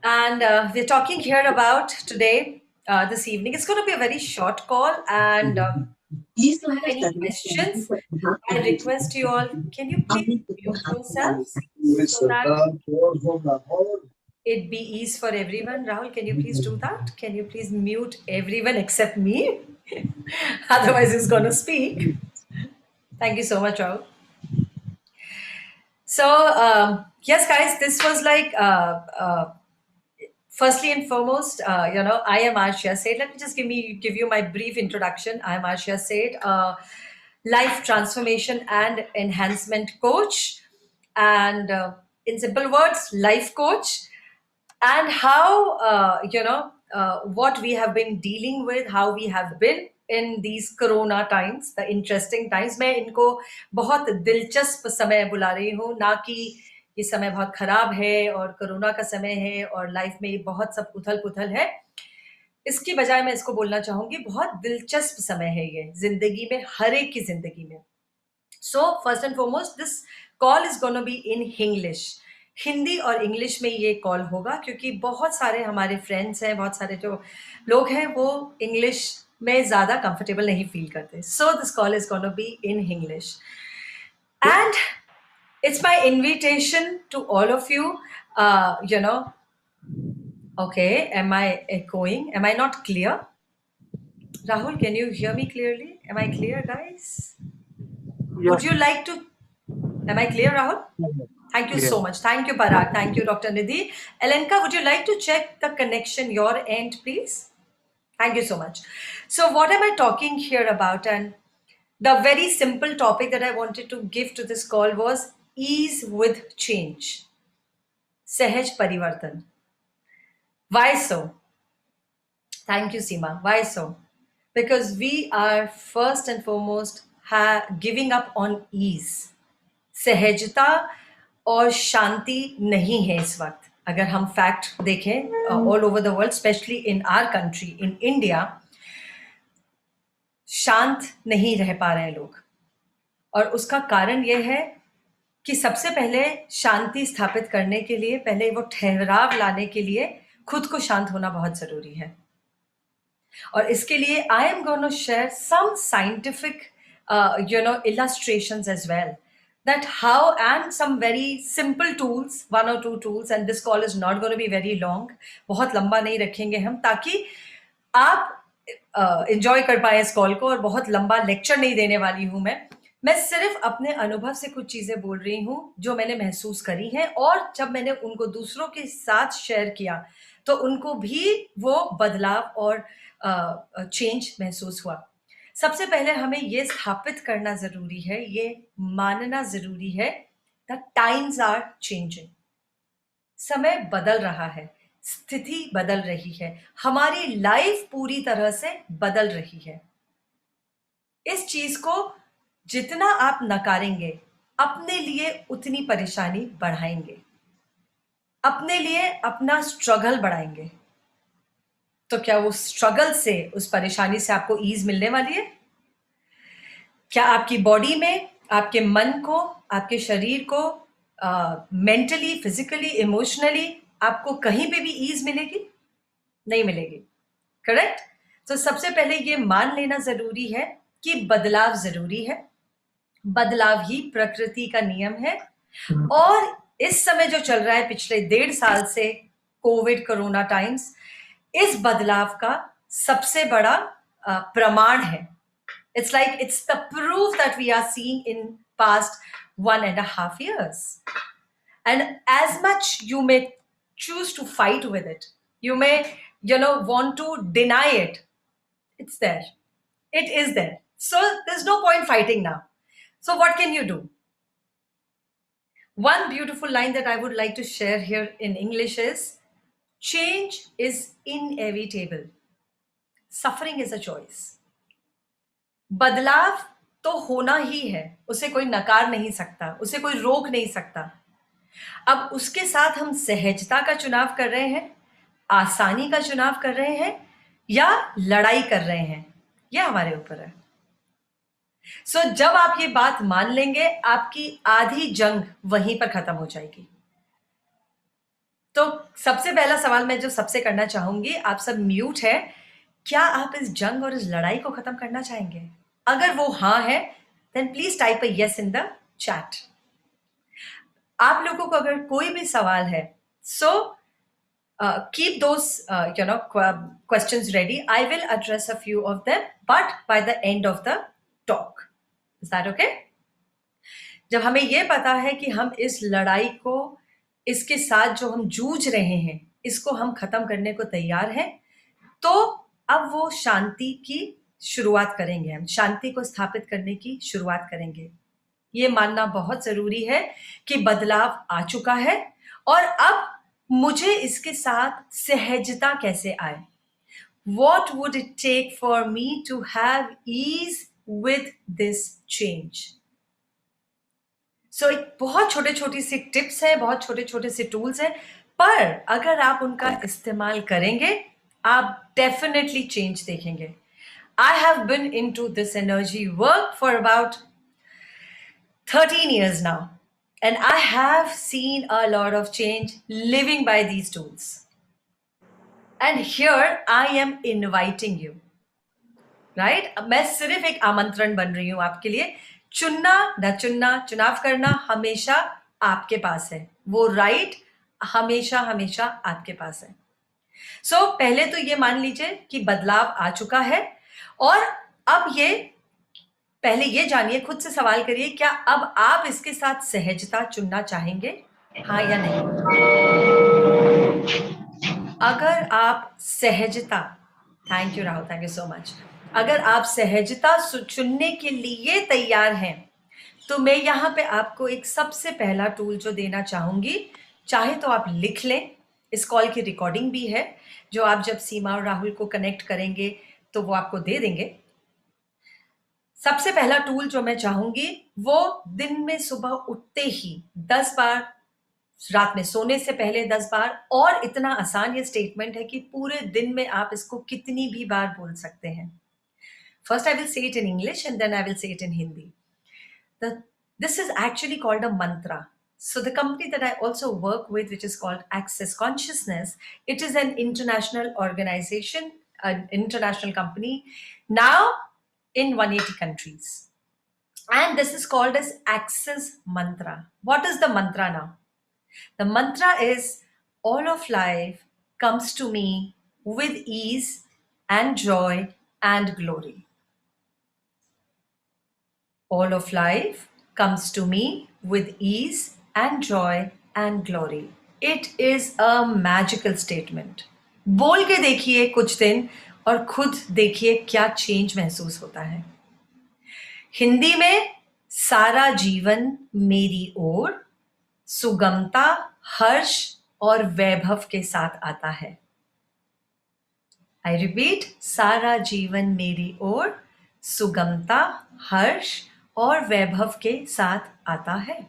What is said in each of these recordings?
And we're talking here about today, this evening. It's going to be a very short call. And if you have any questions, I request you all, can you please mute yourselves so that it be ease for everyone? Rahul, can you please do that? Can you please mute everyone except me? Otherwise, he's going to speak. Thank you so much, Rahul. So, yes, guys, this was like firstly and foremost, I am Arshia Said. Let me just give you my brief introduction. I am Arshia Said, life transformation and enhancement coach, and in simple words, life coach. And how what we have been dealing with, how we have been in these corona times, the interesting times. मैं इनको बहुत दिलचस्प समय बुला रही हूँ, ना कि ये समय बहुत खराब है और कोरोना का समय है और लाइफ में बहुत सब उथल पुथल है. इसकी बजाय मैं इसको बोलना चाहूंगी बहुत दिलचस्प समय है ये जिंदगी में, हर एक की जिंदगी में. So first and foremost, this call is gonna be in English. Hindi और इंग्लिश में ये कॉल होगा क्योंकि बहुत सारे हमारे फ्रेंड्स हैं, बहुत सारे जो लोग हैं वो इंग्लिश में ज़्यादा कंफर्टेबल नहीं फील करते. So this call is gonna be in English. And it's my invitation to all of you. Okay, am I echoing? Am I not clear? Rahul, can you hear me clearly? Am I clear, guys? Yes. Would you like to? Am I clear, Rahul? Thank you so much. Thank you, Parag. Thank you, Dr. Nidhi. Elenka, would you like to check the connection your end, please? Thank you so much. So what am I talking here about? And the very simple topic that I wanted to give to this call was ease with change. Sahaj Parivartan. Why so? Thank you, Seema. Why so? Because we are first and foremost giving up on ease. सहजता और शांति नहीं है इस वक्त. अगर हम fact देखें all over the world, specially in our country, in India, शांत नहीं रह पा रहे हैं लोग. और उसका कारण यह है कि सबसे पहले शांति स्थापित करने के लिए, पहले वो ठहराव लाने के लिए खुद को शांत होना बहुत जरूरी है. और इसके लिए I am gonna share some scientific illustrations as well, that how, and some very simple tools, 1 or 2 tools, and this call is not going to be very long. बहुत लंबा नहीं रखेंगे हम, ताकि आप enjoy कर पाए इस कॉल को. और बहुत लंबा लेक्चर नहीं देने वाली हूँ मैं सिर्फ अपने अनुभव से कुछ चीजें बोल रही हूँ जो मैंने महसूस करी हैं, और जब मैंने उनको दूसरों के साथ शेयर किया तो उनको भी वो बदलाव और चेंज महसूस हुआ. सबसे पहले हमें ये स्थापित करना जरूरी है, ये मानना जरूरी है, द टाइम्स आर चेंजिंग. समय बदल रहा है, स्थिति बदल रही है, हमारी लाइफ पूरी तरह से बदल रही है. इस चीज को जितना आप नकारेंगे, अपने लिए उतनी परेशानी बढ़ाएंगे, अपने लिए अपना स्ट्रगल बढ़ाएंगे. तो क्या वो स्ट्रगल से, उस परेशानी से आपको ईज मिलने वाली है? क्या आपकी बॉडी में, आपके मन को, आपके शरीर को मेंटली, फिजिकली, इमोशनली आपको कहीं पे भी ईज मिलेगी? नहीं मिलेगी. करेक्ट? तो सबसे पहले ये मान लेना जरूरी है कि बदलाव जरूरी है. बदलाव ही प्रकृति का नियम है. और इस समय जो चल रहा है पिछले 1.5 साल से, कोविड, कोरोना टाइम्स, इस बदलाव का सबसे बड़ा प्रमाण है. It's like it's the proof that we are seeing in past 1.5 years. And as much you may choose to fight with it, you may, want to deny it, it's there. It is there. So there's no point fighting now. So what can you do? One beautiful line that I would like to share here in English is, change is inevitable. Suffering is a choice. बदलाव तो होना ही है, उसे कोई नकार नहीं सकता, उसे कोई रोक नहीं सकता. अब उसके साथ हम सहजता का चुनाव कर रहे हैं, आसानी का चुनाव कर रहे हैं, या लड़ाई कर रहे हैं, यह हमारे ऊपर है. सो जब आप ये बात मान लेंगे, आपकी आधी जंग वहीं पर खत्म हो जाएगी. तो सबसे पहला सवाल मैं जो सबसे करना चाहूंगी, आप सब म्यूट है, क्या आप इस जंग और इस लड़ाई को खत्म करना चाहेंगे? अगर वो हाँ है, then please type a yes in the chat. आप लोगों को अगर कोई भी सवाल है, सो keep those questions ready. I will address a few of them, but by the end of the talk. Is that okay? जब हमें ये पता है कि हम इस लड़ाई को, इसके साथ जो हम जूझ रहे हैं, इसको हम खत्म करने को तैयार हैं, तो अब वो शांति की शुरुआत करेंगे, हम शांति को स्थापित करने की शुरुआत करेंगे। ये मानना बहुत जरूरी है कि बदलाव आ चुका है और अब मुझे इसके साथ सहजता कैसे आए। What would it take for me to have ease with this change? So एक बहुत छोटे छोटी सी टिप्स है, बहुत छोटे छोटे से टूल्स हैं, पर अगर आप उनका इस्तेमाल करेंगे, आप डेफिनेटली चेंज देखेंगे। I have been into this energy work for about 13 years now, and I have seen a lot of change living by these tools. And here I am inviting you, right? मैं सिर्फ एक आमंत्रण बन रही हूं आपके लिए। चुनना न चुनना, चुनाव करना हमेशा आपके पास है, वो राइट हमेशा हमेशा आपके पास है। सो पहले तो ये मान लीजिए कि बदलाव आ चुका है, और अब ये पहले ये जानिए, खुद से सवाल करिए, क्या अब आप इसके साथ सहजता चुनना चाहेंगे, हाँ या नहीं? अगर आप सहजता, thank you Rahul, thank you so much, अगर आप सहजता चुनने के लिए तैयार हैं, तो मैं यहाँ पे आपको एक सबसे पहला टूल जो देना चाहूंगी, चाहे तो आप लिख लें, इस कॉल की रिकॉर्डिंग भी है, जो आप जब सीमा और राहुल को कनेक्ट करेंगे तो वो आपको दे देंगे। सबसे पहला टूल जो मैं चाहूंगी, वो दिन में सुबह उठते ही 10 बार, रात में सोने से पहले 10 बार, और इतना आसान ये स्टेटमेंट है कि पूरे दिन में आप इसको कितनी भी बार बोल सकते हैं। First I will say it in English and then I will say it in Hindi. This is actually called a mantra. So the company that I also work with, which is called Access Consciousness, it is an international organization, an international company, now in 180 countries. And this is called as Access Mantra. What is the mantra now? The mantra is, all of life comes to me with ease and joy and glory. All of life comes to me with ease and joy and glory. It is a magical statement. बोल के देखिए कुछ दिन और खुद देखिए क्या change महसूस होता है। हिंदी में, सारा जीवन मेरी ओर सुगमता, हर्ष और वैभव के साथ आता है। आई रिपीट, सारा जीवन मेरी ओर सुगमता, हर्ष और वैभव के साथ आता है।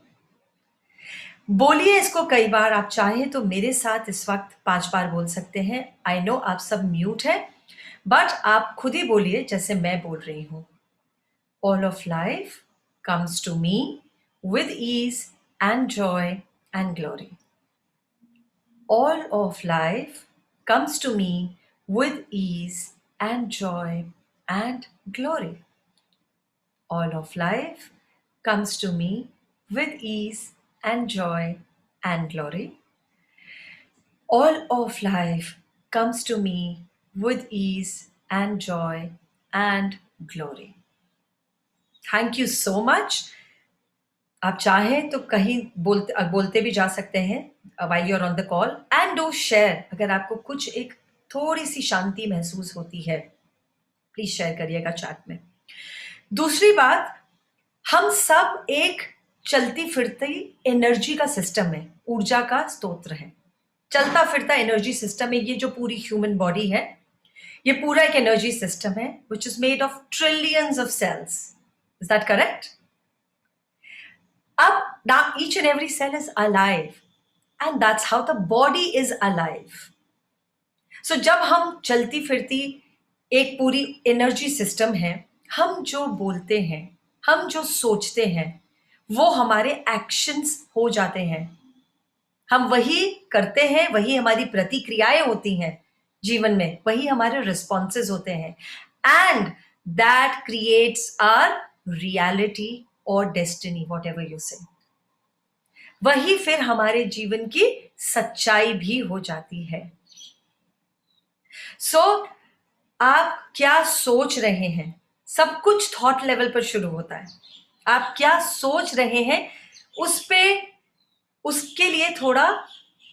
बोलिए इसको कई बार, आप चाहें तो मेरे साथ इस वक्त 5 बार बोल सकते हैं। आई नो आप सब म्यूट है, बट आप खुद ही बोलिए जैसे मैं बोल रही हूं। All of life comes to me with ease and joy and glory. All of life comes to me with ease and joy and glory. All of life comes to me with ease and joy and glory. All of life comes to me with ease and joy and glory. Thank you so much. आप चाहें तो कहीं बोलते भी जा सकते हैं while you're on the call, and do share. अगर आपको कुछ एक थोड़ी सी शांति महसूस होती है, प्लीज शेयर करिएगा चैट में। दूसरी बात, हम सब एक चलती फिरती एनर्जी का सिस्टम है, ऊर्जा का स्तोत्र है। चलता फिरता एनर्जी सिस्टम है ये जो पूरी ह्यूमन बॉडी है, ये पूरा एक एनर्जी सिस्टम है which is made of trillions of cells. Is that correct? Up, now each and every cell is alive, and that's how the body is alive. So जब हम चलती फिरती एक पूरी एनर्जी सिस्टम है, हम जो बोलते हैं, हम जो सोचते हैं, वो हमारे एक्शंस हो जाते हैं। हम वही करते हैं, वही हमारी प्रतिक्रियाएं होती हैं जीवन में, वही हमारे रिस्पॉन्सेज होते हैं, and that creates our reality और destiny, whatever you say. वही फिर हमारे जीवन की सच्चाई भी हो जाती है। सो आप क्या सोच रहे हैं, सब कुछ थॉट लेवल पर शुरू होता है। आप क्या सोच रहे हैं उस पे, उसके लिए थोड़ा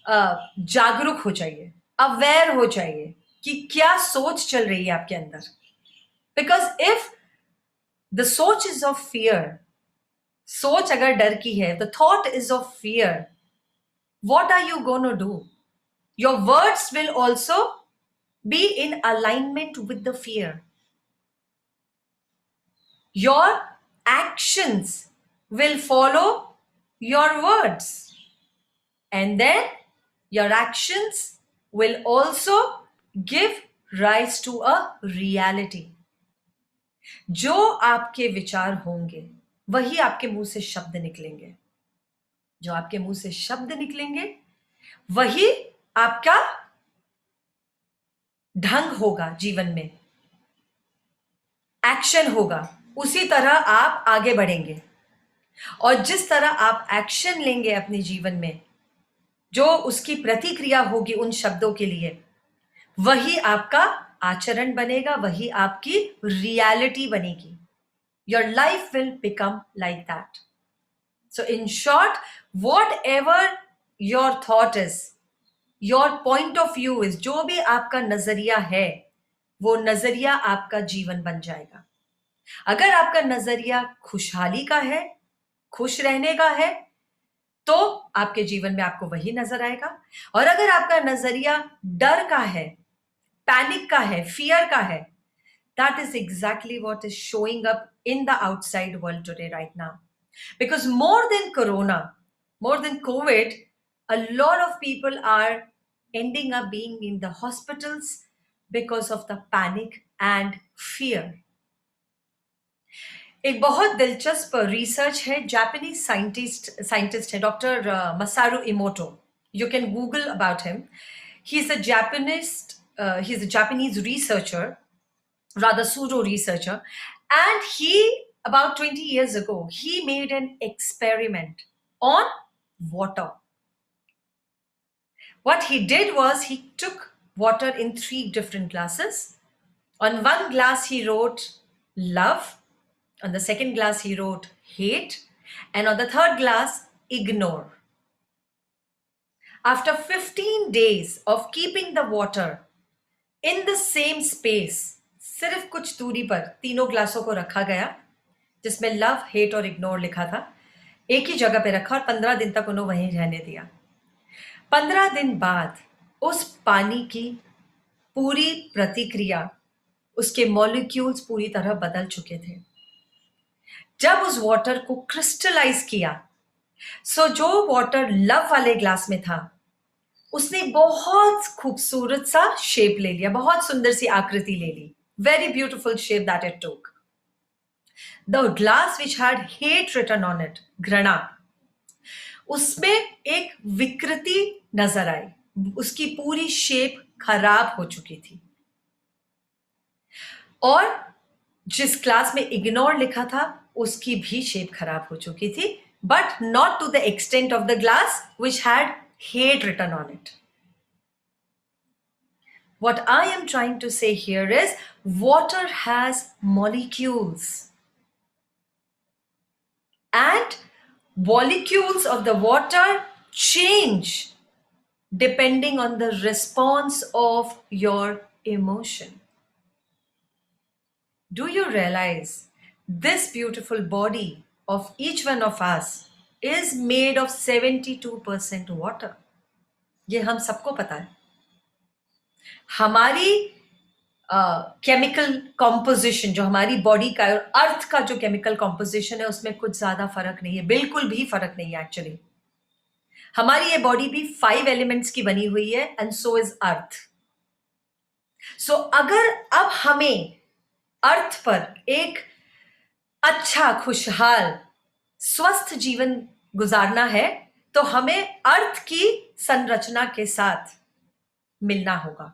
जागरूक हो जाइए, अवेयर हो जाइए कि क्या सोच चल रही है आपके अंदर। बिकॉज इफ द सोच इज ऑफ फियर, सोच अगर डर की है, the thought is of fear, what are you going to do? Your words will also be in alignment with the fear. Your actions will follow your words. And then your actions will also give rise to a reality. जो आपके विचार होंगे वही आपके मुंह से शब्द निकलेंगे, जो आपके मुंह से शब्द निकलेंगे वही आपका ढंग होगा जीवन में, एक्शन होगा, उसी तरह आप आगे बढ़ेंगे। और जिस तरह आप एक्शन लेंगे अपने जीवन में, जो उसकी प्रतिक्रिया होगी उन शब्दों के लिए, वही आपका आचरण बनेगा, वही आपकी रियलिटी बनेगी। Your life will become like that. So in short, whatever your thought is, your point of view is, जो भी आपका नजरिया है, वो नजरिया आपका जीवन बन जाएगा। अगर आपका नजरिया खुशहाली का है, खुश रहने का है, तो आपके जीवन में आपको वही नजर आएगा। और अगर आपका नजरिया डर का है, पैनिक का है, फियर का है, that is exactly what is showing up in the outside world today right now. Because more than corona, more than COVID, a lot of people are ending up being in the hospitals because of the panic and fear. एक बहुत दिलचस्प research है, Japanese scientist है doctor मसारू इमोटो। You can Google about him. He is a Japanese researcher, rather pseudo researcher, and he, about 20 years ago, he made an experiment on water. What he did was he took water in 3 different glasses. On one glass he wrote love, on the second glass he wrote hate, and on the third glass ignore. After 15 days of keeping the water in the same space, सिर्फ कुछ दूरी पर तीनों ग्लासों को रखा गया, जिसमें love, hate और इग्नोर लिखा था, एक ही जगह पे रखा और 15 दिन तक उन्होंने वहीं रहने दिया। 15 दिन बाद उस पानी की पूरी प्रतिक्रिया, उसके मॉलिक्यूल्स पूरी तरह बदल चुके थे। जब उस वाटर को क्रिस्टलाइज किया, सो जो वाटर लव वाले ग्लास में था, उसने बहुत खूबसूरत सा शेप ले लिया, बहुत सुंदर सी आकृति ले ली। Very beautiful shape that it took. The glass which had hate written on it, घृणा, उसमें एक विकृति नजर आई, उसकी पूरी शेप खराब हो चुकी थी। और जिस ग्लास में इग्नोर लिखा था, उसकी भी शेप खराब हो चुकी थी, but not to the extent of the glass which had hate written on it. What I am trying to say here is water has molecules, and molecules of the water change depending on the response of your emotion. Do you realize this beautiful body of each one of us is made of 72% water? ये हम सबको पता है। हमारी chemical composition, जो हमारी body का और अर्थ का जो केमिकल कॉम्पोजिशन है, उसमें कुछ ज्यादा फर्क नहीं है, बिल्कुल भी फर्क नहीं है। एक्चुअली हमारी ये बॉडी भी 5 एलिमेंट्स की बनी हुई है, एंड सो इज अर्थ। सो अगर अब हमें अर्थ पर एक अच्छा, खुशहाल, स्वस्थ जीवन गुजारना है, तो हमें अर्थ की संरचना के साथ मिलना होगा,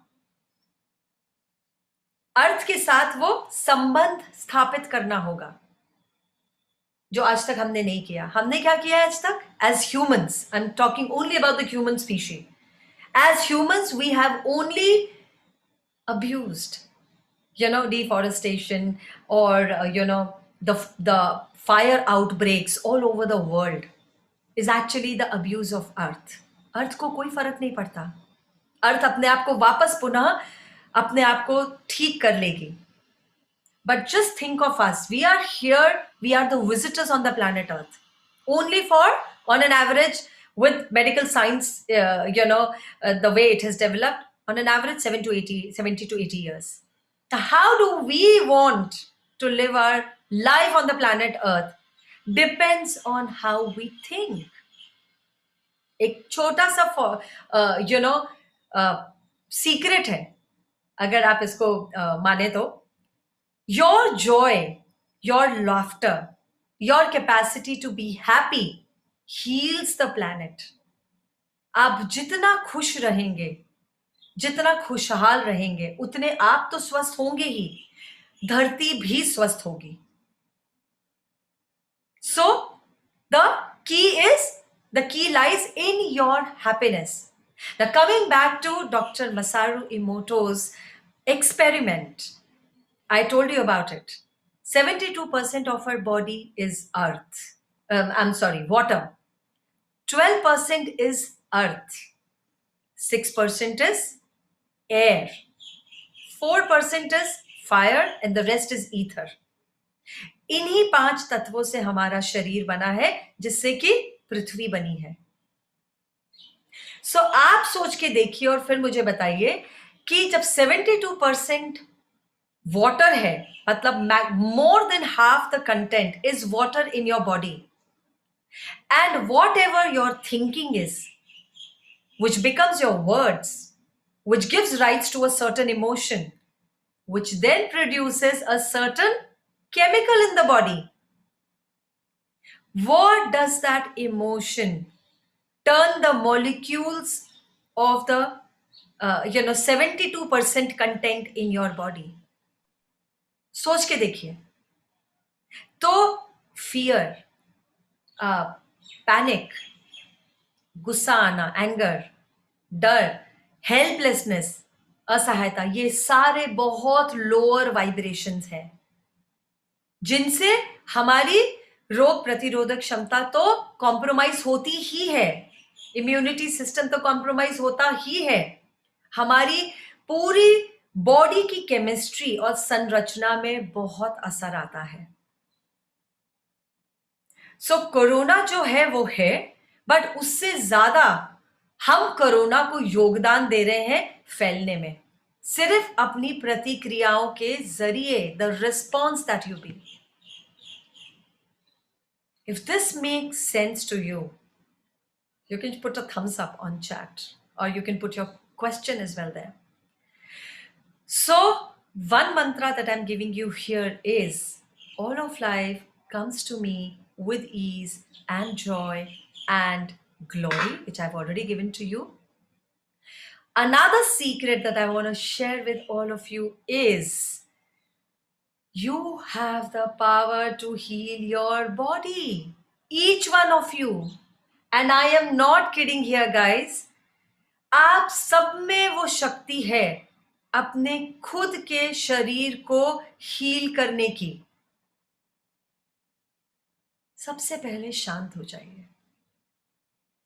अर्थ के साथ वो संबंध स्थापित करना होगा, जो आज तक हमने नहीं किया। हमने क्या किया है आज तक? As humans, I am talking only about the human species, as humans we have only abused, deforestation, or the fire outbreaks all over the world is actually the abuse of earth. अर्थ को कोई फर्क नहीं पड़ता, अर्थ अपने आप को वापस पुनः अपने आप को ठीक कर लेगी। But just think of us, we are here, we are the visitors on the planet earth, only for, on an average, with medical science, the way it has developed, on an average 70 to 80 years. Now, how do we want to live our life on the planet earth depends on how we think. एक छोटा सा secret है, अगर आप इसको माने तो, your joy, your laughter, your capacity to be happy heals the planet. आप जितना खुश रहेंगे, जितना खुशहाल रहेंगे, उतने आप तो स्वस्थ होंगे ही, धरती भी स्वस्थ होगी। So the key lies in your happiness. Now, coming back to Dr. Masaru Emoto's experiment, I told you about it. 72% of our body is earth. Water. 12% is earth. 6% is air. 4% is fire, and the rest is ether. इन्हीं 5 तत्वों से हमारा शरीर बना है, जिससे कि पृथ्वी बनी है। आप सोच के देखिए और फिर मुझे बताइए कि जब 72% वाटर है, मतलब more than half the content is water in your body, and what ever your thinking is, which becomes your words, which gives rise to a certain emotion, which then produces a certain chemical in the body. What does that emotion turn the molecules of the 72% content in your body? सोच के देखिए। तो fear, panic, गुस्सा आना, anger, डर, helplessness, असहायता, ये सारे बहुत लोअर वाइब्रेशंस हैं, जिनसे हमारी रोग प्रतिरोधक क्षमता तो कॉम्प्रोमाइज होती ही है, इम्यूनिटी सिस्टम तो कॉम्प्रोमाइज होता ही है, हमारी पूरी बॉडी की केमिस्ट्री और संरचना में बहुत असर आता है। कोरोना जो है वो है, बट उससे ज्यादा हम कोरोना को योगदान दे रहे हैं फैलने में, सिर्फ अपनी प्रतिक्रियाओं के जरिए, the response that you be. If this makes sense to you, you can put a thumbs up on chat, or you can put your question as well there. So one mantra that I'm giving you here is, all of life comes to me with ease and joy and glory, which I've already given to you. Another secret that I want to share with all of you is, you have the power to heal your body, each one of you. And I am not kidding here, guys. आप सब में वो शक्ति है अपने खुद के शरीर को हील करने की। सबसे पहले शांत हो जाइए,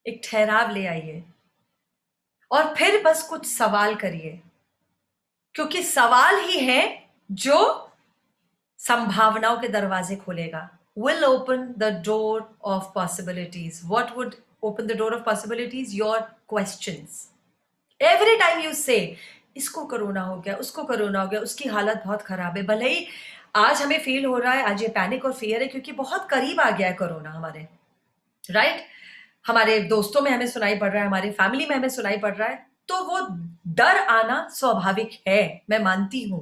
एक ठहराव ले आइए, और फिर बस कुछ सवाल करिए, क्योंकि सवाल ही है जो संभावनाओं के दरवाजे खोलेगा, will open the door of possibilities. What would open the door of possibilities? Your questions. Every time you say, इसको कोरोना हो गया, उसको कोरोना हो गया, उसकी हालत बहुत खराब है, भले ही आज हमें फील हो रहा है, आज ये पैनिक और फियर है क्योंकि बहुत करीब आ गया है कोरोना हमारे, राइट? हमारे दोस्तों में हमें सुनाई पड़ रहा है, हमारी फैमिली में हमें सुनाई पड़ रहा है, तो वो डर आना स्वाभाविक है, मैं मानती हूं,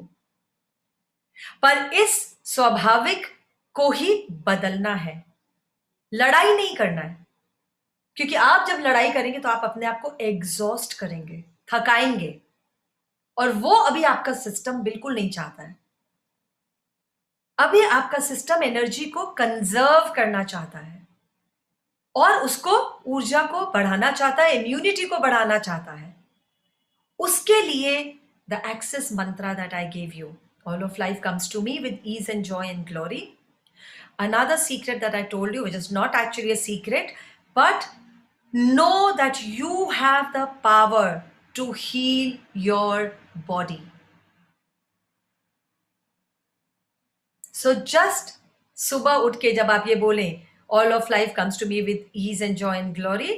पर इस स्वाभाविक को ही बदलना है, लड़ाई नहीं करना है। क्योंकि आप जब लड़ाई करेंगे तो आप अपने आप को एग्जॉस्ट करेंगे, थकाएंगे, और वो अभी आपका सिस्टम बिल्कुल नहीं चाहता है। अभी आपका सिस्टम एनर्जी को कंजर्व करना चाहता है और उसको, ऊर्जा को बढ़ाना चाहता है, इम्यूनिटी को बढ़ाना चाहता है। उसके लिए the access mantra that I gave you, all of life comes to me with ease and joy and glory. Another secret that I told you, which is not actually a secret, but know that you have the power to heal your body. So just सुबह उठ के जब आप ये बोलें, all of life comes to me with ease and joy and glory,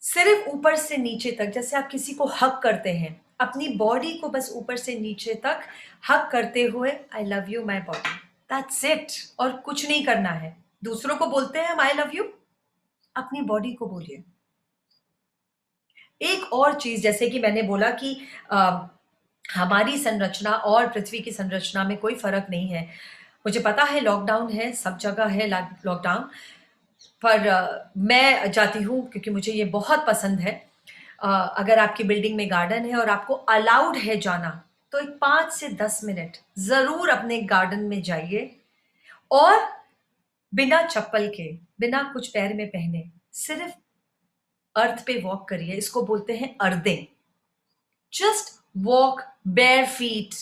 सिर्फ ऊपर से नीचे तक, जैसे आप किसी को हक करते हैं, अपनी बॉडी को बस ऊपर से नीचे तक हक करते हुए, I love you my body, that's it, और कुछ नहीं करना है. दूसरों को बोलते हैं आई लव यू, अपनी बॉडी को बोलिए. एक और चीज, जैसे कि मैंने बोला कि हमारी संरचना और पृथ्वी की संरचना में कोई फर्क नहीं है. मुझे पता है लॉकडाउन है, सब जगह है लॉकडाउन, पर मैं जाती हूँ क्योंकि मुझे ये बहुत पसंद है. अगर आपकी बिल्डिंग में गार्डन है और आपको अलाउड है जाना, तो एक 5 से 10 मिनट जरूर अपने गार्डन में जाइए और बिना चप्पल के, बिना कुछ पैर में पहने, सिर्फ अर्थ पे वॉक करिए. इसको बोलते हैं अर्दें. Just walk bare feet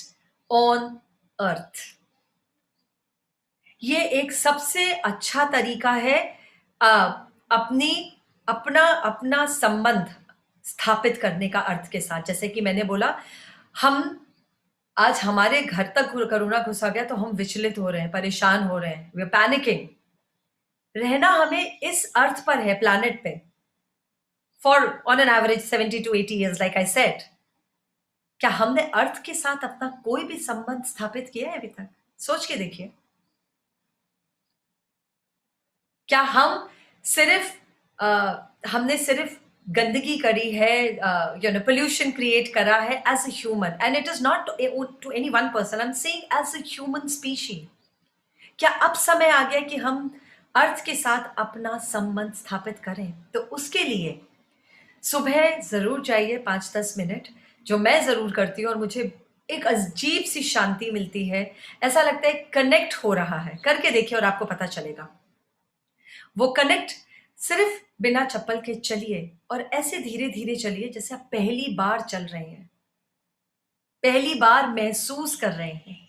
on earth. ये एक सबसे अच्छा तरीका है अपना संबंध स्थापित करने का अर्थ के साथ. जैसे कि मैंने बोला, हम आज हमारे घर तक कोरोना घुसा गया तो हम विचलित हो रहे हैं, परेशान हो रहे हैं, वी आर पैनिकिंग. रहना हमें इस अर्थ पर है, प्लैनेट पे, for on an average 70 to 80 years, like I said. क्या हमने अर्थ के साथ अपना कोई भी संबंध स्थापित किया है अभी तक? सोच के देखिए. क्या हमने सिर्फ गंदगी करी है, पोल्यूशन क्रिएट करा है as a human, and it is not to any one person, I am saying as a human species. क्या अब समय आ गया कि हम अर्थ के साथ अपना संबंध स्थापित करें? तो उसके लिए सुबह जरूर जाइए 5-10 मिनट, जो मैं जरूर करती हूँ, और मुझे एक अजीब सी शांति मिलती है. ऐसा लगता है कनेक्ट हो रहा है. करके देखिए और आपको पता चलेगा. वो कनेक्ट सिर्फ बिना चप्पल के चलिए, और ऐसे धीरे धीरे चलिए जैसे आप पहली बार चल रहे हैं, पहली बार महसूस कर रहे हैं.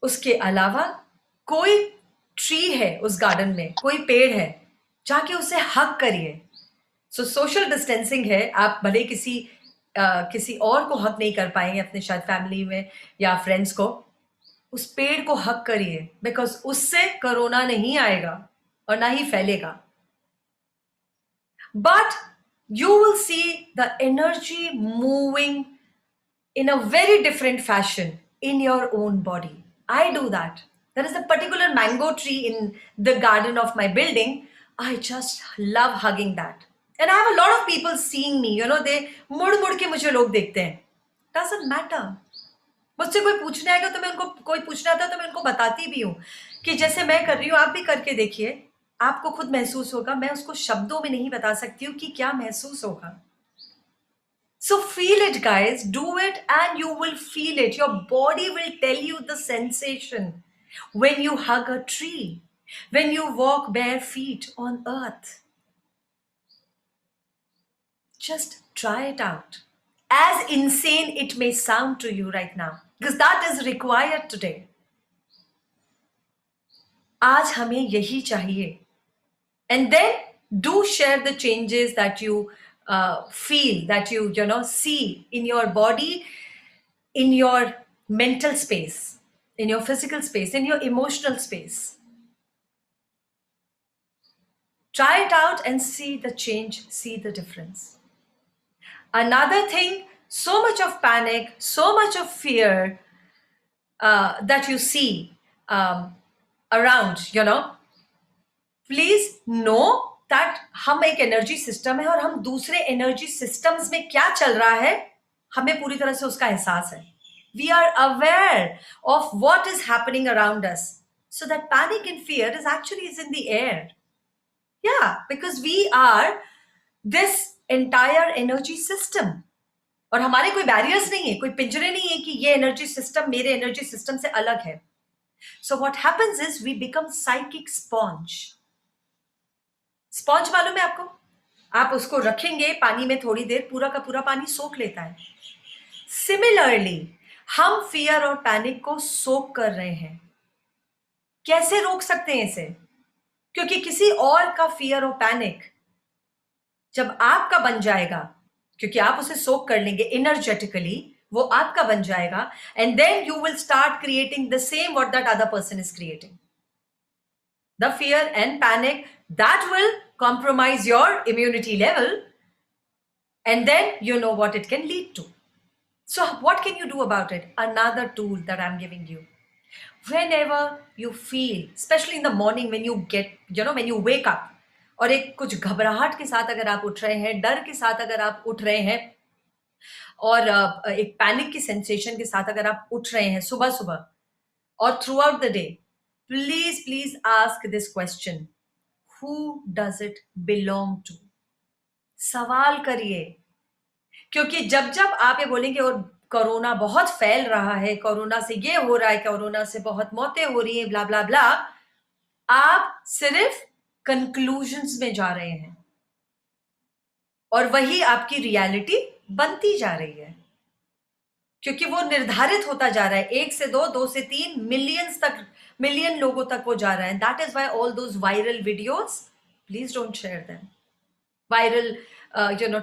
उसके अलावा कोई ट्री है उस गार्डन में, कोई पेड़ है, जाके उसे हग करिए. सो सोशल डिस्टेंसिंग है, आप भले किसी और को हक नहीं कर पाएंगे, अपने शायद फैमिली में या फ्रेंड्स को, उस पेड़ को हक करिए, बिकॉज उससे कोरोना नहीं आएगा और ना ही फैलेगा. But you will see the energy moving in a very different fashion in your own body. I do that. There is a particular mango tree in the garden of my building. I just love hugging that. And I have a lot of people seeing me, they मुड़ के मुझे लोग देखते हैं. Doesn't matter. मुझसे कोई पूछने आएगा तो कोई पूछना आता तो मैं उनको बताती भी हूँ कि जैसे मैं कर रही हूँ आप भी करके देखिए, आपको खुद महसूस होगा. मैं उसको शब्दों में नहीं बता सकती हूँ कि क्या महसूस होगा. So feel it, guys. Do it and you will feel it. Your body will tell you the sensation when you hug a tree, when you walk bare feet on earth. Just try it out. As insane it may sound to you right now, because that is required today. आज हमें यही चाहिए. And then do share the changes that you feel, that you see in your body, in your mental space, in your physical space, in your emotional space. Try it out and see the change, see the difference. Another thing, so much of panic, so much of fear that you see around, please know that हम एक energy system है और हम दूसरे energy systems में क्या चल रहा है हमें पूरी तरह से उसका एहसास है. We are aware of what is happening around us. So that panic and fear is in the air. Yeah, because we are this entire energy system. और हमारे कोई बैरियर्स नहीं है, कोई पिंजरे नहीं है कि ये एनर्जी सिस्टम मेरे एनर्जी सिस्टम से अलग है. So what happens is we become psychic sponge. Sponge मालूम है आपको? आप उसको रखेंगे पानी में थोड़ी देर, पूरा का पूरा पानी सोख लेता है. सिमिलरली हम फियर और पैनिक को सोख कर रहे हैं. कैसे रोक सकते हैं इसे? क्योंकि किसी और का फियर और पैनिक जब आपका बन जाएगा, क्योंकि आप उसे सोख कर लेंगे एनर्जेटिकली, वो आपका बन जाएगा, and then you will start creating the same what that other person is creating. The fear and panic that will compromise your immunity level, and then you know what it can lead to. So what can you do about it? Another tool that I'm giving you. Whenever you feel, especially in the morning when you get, when you wake up, और एक कुछ घबराहट के साथ अगर आप उठ रहे हैं, डर के साथ अगर आप उठ रहे हैं, और एक पैनिक की सेंसेशन के साथ अगर आप उठ रहे हैं सुबह सुबह और through out the day, please ask this question. Who does it belong to? सवाल करिए. क्योंकि जब जब आप ये बोलेंगे और कोरोना बहुत फैल रहा है, कोरोना से ये हो रहा है, कोरोना से बहुत मौतें हो रही हैं, ब्ला ब्ला ब्ला, आप सिर्फ कंक्लूजन्स में जा रहे हैं और वही आपकी रियलिटी बनती जा रही है, क्योंकि वो निर्धारित होता जा रहा है. 1 से 2, 2 से 3 मिलियन लोगों तक वो जा रहा है. That is why all those viral videos, please don't share them. Viral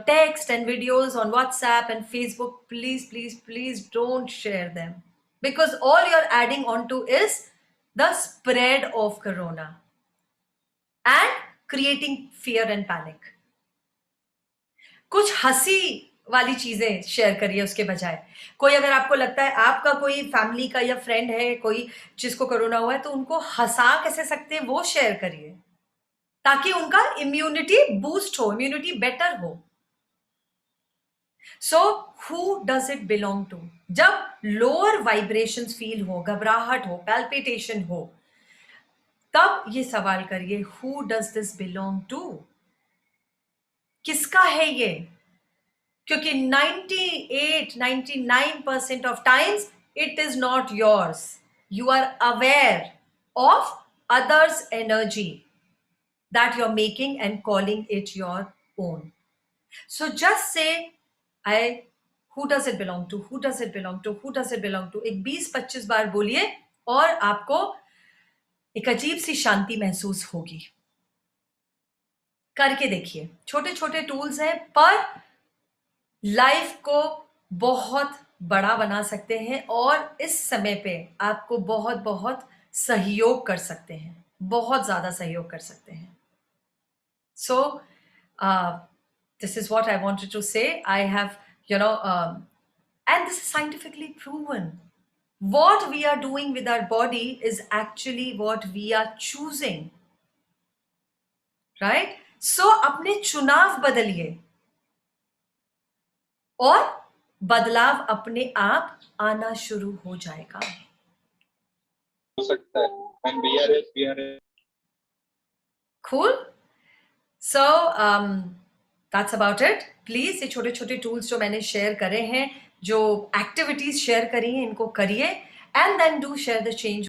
text and videos on WhatsApp and Facebook, please don't share them, because all you're adding on to is the spread of corona and creating fear and panic. कुछ हंसी वाली चीजें share करिए उसके बजाय. कोई अगर आपको लगता है आपका कोई फैमिली का या फ्रेंड है कोई जिसको कोरोना हुआ है, तो उनको हंसा कैसे सकते हैं वो शेयर करिए, ताकि उनका इम्यूनिटी बूस्ट हो, इम्यूनिटी बेटर हो. So who does it belong to? जब लोअर वाइब्रेशंस फील हो, घबराहट हो, पैल्पिटेशन हो, तब ये सवाल करिए, who does this belong to? किसका है ये? क्योंकि 98-99% of times it is not yours. You are aware of others energy that you're making and calling it your own. So just say, who does it belong to? Who does it belong to? Who does it belong to? एक 20-25 बार बोलिए और आपको एक अजीब सी शांति महसूस होगी. करके देखिए. छोटे छोटे टूल्स हैं, पर लाइफ को बहुत बड़ा बना सकते हैं और इस समय पे आपको बहुत बहुत सहयोग कर सकते हैं, बहुत ज्यादा सहयोग कर सकते हैं. So, this is what I wanted to say. I have, and this is scientifically proven. What we are doing with our body is actually what we are choosing. Right? So, अपने चुनाव बदलिए और बदलाव अपने आप आना शुरू हो जाएगा. हो सकता है. And we are Cool? So, that's about it. Please ये छोटे छोटे टूल्स जो मैंने शेयर करे हैं, जो एक्टिविटीज शेयर करी हैं, इनको करिए, and then do share the change